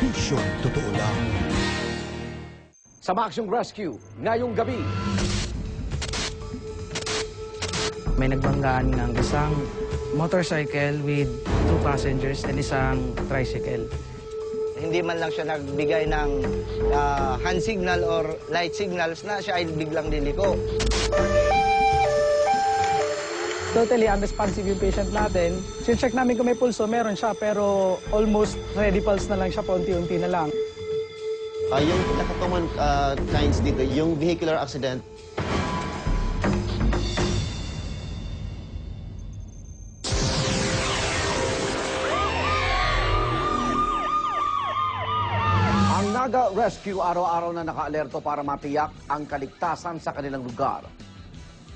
Serbisyon totoo lang. Sa Maximum Rescue, ngayong gabi. May nagbanggaan ng isang motorcycle with 2 passengers and isang tricycle. Hindi man lang siya nagbigay ng hand signal or light signals na siya ay biglang liliko. Totally unresponsive yung patient natin. Check namin kung may pulso, meron siya, pero almost ready pulse na lang siya, paunti-unti na lang. Yung pinaka-common kinds dito, yung vehicular accident. Ang Naga Rescue araw-araw na nakaalerto para matiyak ang kaligtasan sa kanilang lugar.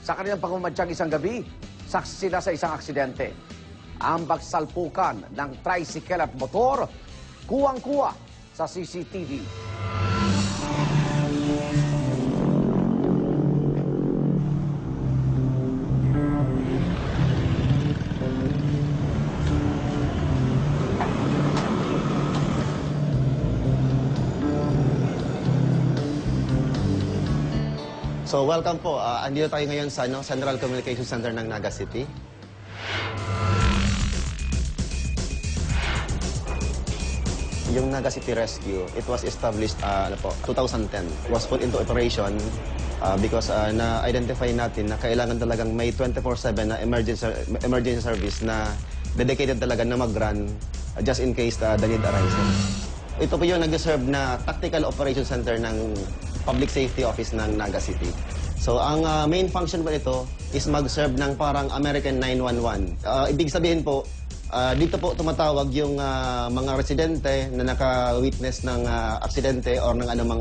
Sa kanilang pagmamadiyang isang gabi, saksi sila sa isang aksidente. Ang pagsalpukan ng tricycle at motor, kuwang-kuwa sa CCTV. So welcome po. Andito tayo ngayon sa Central Communication Center ng Naga City. Yung Naga City Rescue, it was established 2010. It was put into operation because na-identify natin na kailangan talagang may 24/7 na emergency service na dedicated talaga na mag-run just in case the need arises. Ito po yung nag-serve na Tactical Operation Center ng Public Safety Office ng Naga City. So, ang main function po nito is mag-serve ng parang American 911. Ibig sabihin po, dito po tumatawag yung mga residente na naka-witness ng aksidente or ng anumang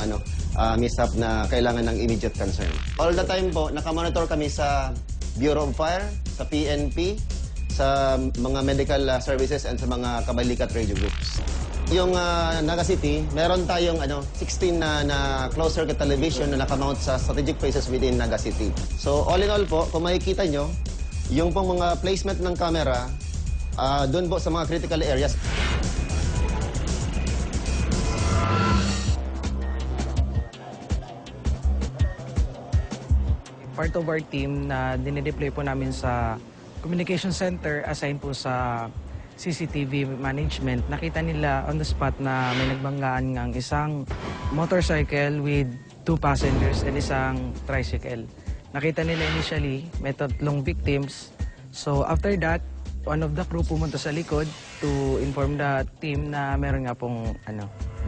mishap na kailangan ng immediate concern. All the time po, nakamonitor kami sa Bureau of Fire, sa PNP, sa mga medical services and sa mga kabalikat radio groups. Yung Naga City, meron tayong 16 na closed circuit television na nakamount sa strategic places within Naga City. So all in all po, kung makikita nyo, yung pong mga placement ng camera, doon po sa mga critical areas. Part of our team na dinideploy po namin sa communication center, assigned po sa CCTV management, nakita nila on the spot na may nagbanggaan ng isang motorcycle with 2 passengers and isang tricycle. Nakita nila initially, may 3 victims. So after that, one of the crew pumunta sa likod to inform the team na meron nga pong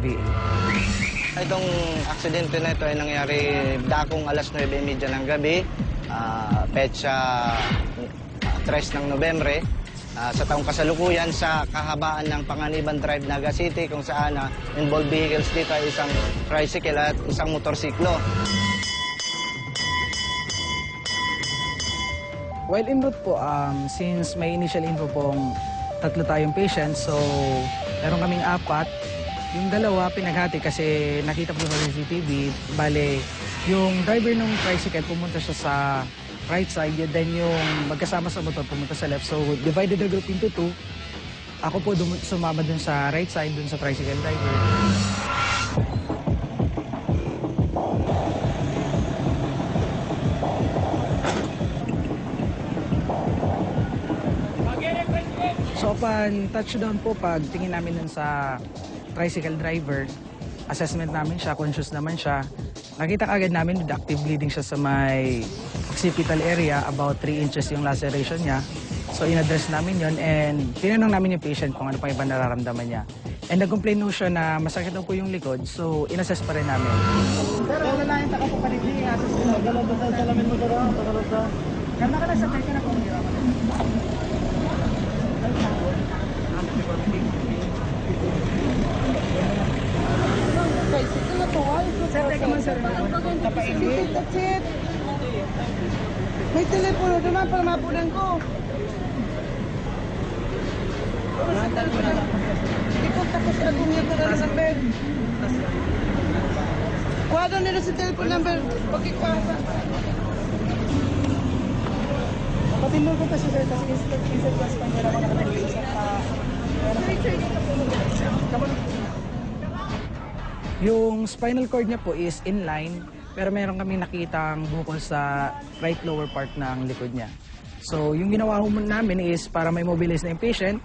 VA. Itong aksidente na ito ay nangyari dakong alas 9:30 ng gabi, petsa 3 ng Nobyembre. Sa taong kasalukuyan sa kahabaan ng Panganiban Drive, Naga City, kung saan involved vehicles dito ay isang tricycle at isang motorsiklo. While en route po, since may initial info pong 3 tayong patients, so meron kaming 4. Yung 2 pinaghati kasi nakita po sa CCTV, bale, yung driver ng tricycle pumunta siya sa right side, then yung magkasama sa motor pumunta sa left. So, divided the group into 2. Ako po sumama dun sa right side, dun sa tricycle driver. So, upon touchdown po, pag tingin namin dun sa tricycle driver, assessment namin siya, conscious naman siya. Nakita agad namin with active bleeding siya sa may occipital area, about 3 inches yung laceration niya. So in-address namin yon and tinanong namin yung patient kung ano pa iba nararamdaman niya. And nag-complain po siya na masakit daw po yung likod, so in-assess pa rin namin. Pero wala na yung takapapanigli, ato sila. Galod na tayo, salamin mo doon, tagalod na. Ganda ka na sa tayo ka na kung hirap. Sir, teka man, sir. Tapainit. That's it. May telepono naman para mapunan ko. Ikaw tapos na kunya ko na sa bed. Kuha daw nila sa telephone number. Pagkikasa. Patindol ko kasi sir, kasi insert class pa nila mga nakapag-iisip pa. Yung spinal cord niya po is inline, pero meron kami nakitang bukol sa right lower part ng likod niya. So, yung ginawa ho namin is para may mobilize na yung patient,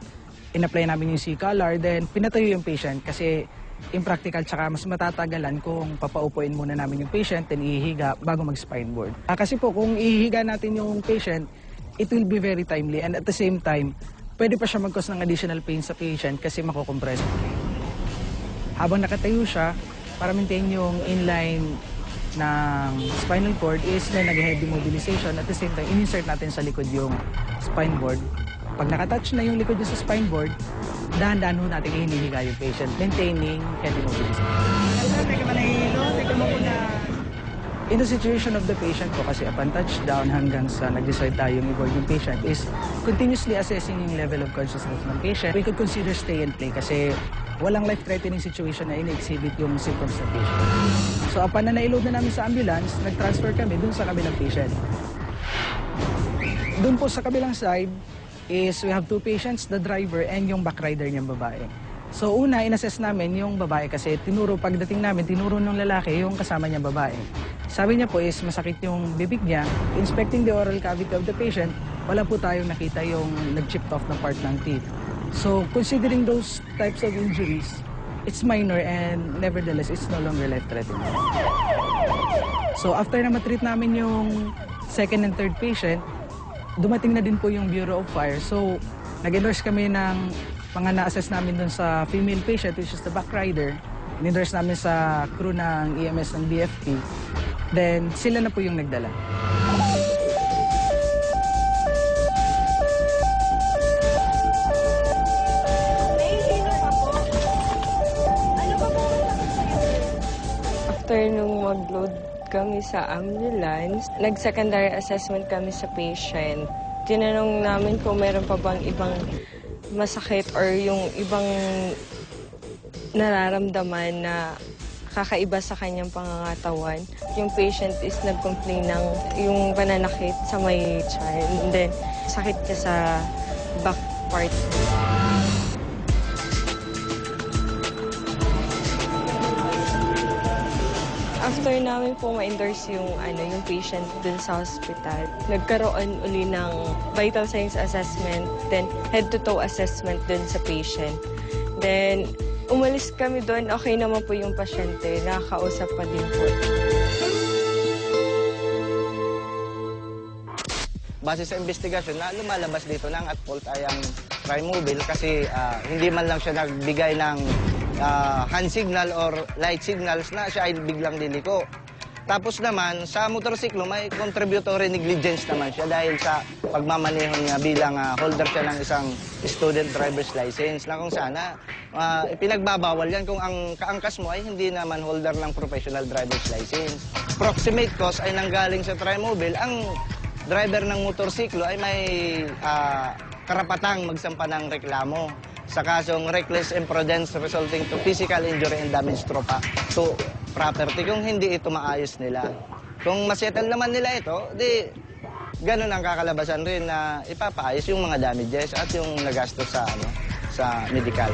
in-apply namin yung C-collar, then pinatayo yung patient kasi impractical tsaka mas matatagalan kung papaupuin muna namin yung patient, then ihihiga bago mag-spine board. Kasi po, kung ihihiga natin yung patient, it will be very timely and at the same time, pwede pa siya mag-cause ng additional pain sa patient kasi makukompress. Habang nakatayo siya, para maintain yung inline ng spinal cord is may nag-heavy mobilization. At the same time, in-insert natin sa likod yung spine board. Pag nakatouch na yung likod niya sa spine board, dahan-dahan ho natin hinihiga yung patient, maintaining heavy mobilization. In the situation of the patient po, kasi upon touchdown hanggang sa nag-decide tayong i-board yung patient is continuously assessing yung level of consciousness ng patient. We could consider stay and play kasi walang life-threatening situation na in-exhibit yung symptoms ng patient. So upon na naiload na namin sa ambulance, nag-transfer kami dun sa kabilang patient. Dun po sa kabilang side is we have two patients, the driver and yung back rider niyang babae. So una, in-assess namin yung babae kasi pagdating namin, tinuro ng lalaki yung kasama niyang babae. Sabi niya po is masakit yung bibig niya. Inspecting the oral cavity of the patient, wala po tayong nakita yung nag-chipped off na part ng teeth. So considering those types of injuries, it's minor and nevertheless, it's no longer life-threatening. So after na matreat namin yung second and third patient, dumating na din po yung Bureau of Fire. So nag-endorse kami ng mga na-assess namin dun sa female patient, which is the back rider. In-endorse namin sa crew ng EMS ng BFP. Then, sila na po yung nagdala. After nung mag-load kami sa ambulance, nag-secondary assessment kami sa patient. Tinanong namin kung meron pa bang ibang masakit or yung ibang nararamdaman na kakaiba sa kanyang pangangatawan. Yung patient is nag-complain ng yung pananakit sa may child. And then, sakit niya sa back part. After namin po ma-endorse yung patient dun sa hospital, nagkaroon uli ng vital signs assessment, then head-to-toe assessment dun sa patient. Then, umalis kami doon, okay naman po yung pasyente, nakakausap pa din po. Base sa investigasyon na lumalabas dito ng at fault ay ang Trimobile kasi hindi man lang siya nagbigay ng hand signal or light signals na siya ay biglang liliko. Tapos naman, sa motorsiklo, may contributory negligence naman siya dahil sa pagmamaneho niya bilang holder siya ng isang student driver's license na kung sana ipinagbabawal yan kung ang kaangkas mo ay hindi naman holder ng professional driver's license. Proximate cause ay nanggaling sa Trimobile. Ang driver ng motorsiklo ay may karapatang magsampa ng reklamo sa kasong reckless imprudence resulting to physical injury and damage to property kung hindi ito maayos nila. Kung masettle naman nila ito, di ganun ang kakalabasan rin na ipapaayos yung mga damages at yung nagastos sa medical.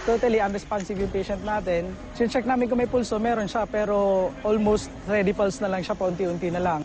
Totally unresponsive yung patient natin. Check namin kung may pulso, meron siya, pero almost ready pulse na lang siya, paunti-unti na lang.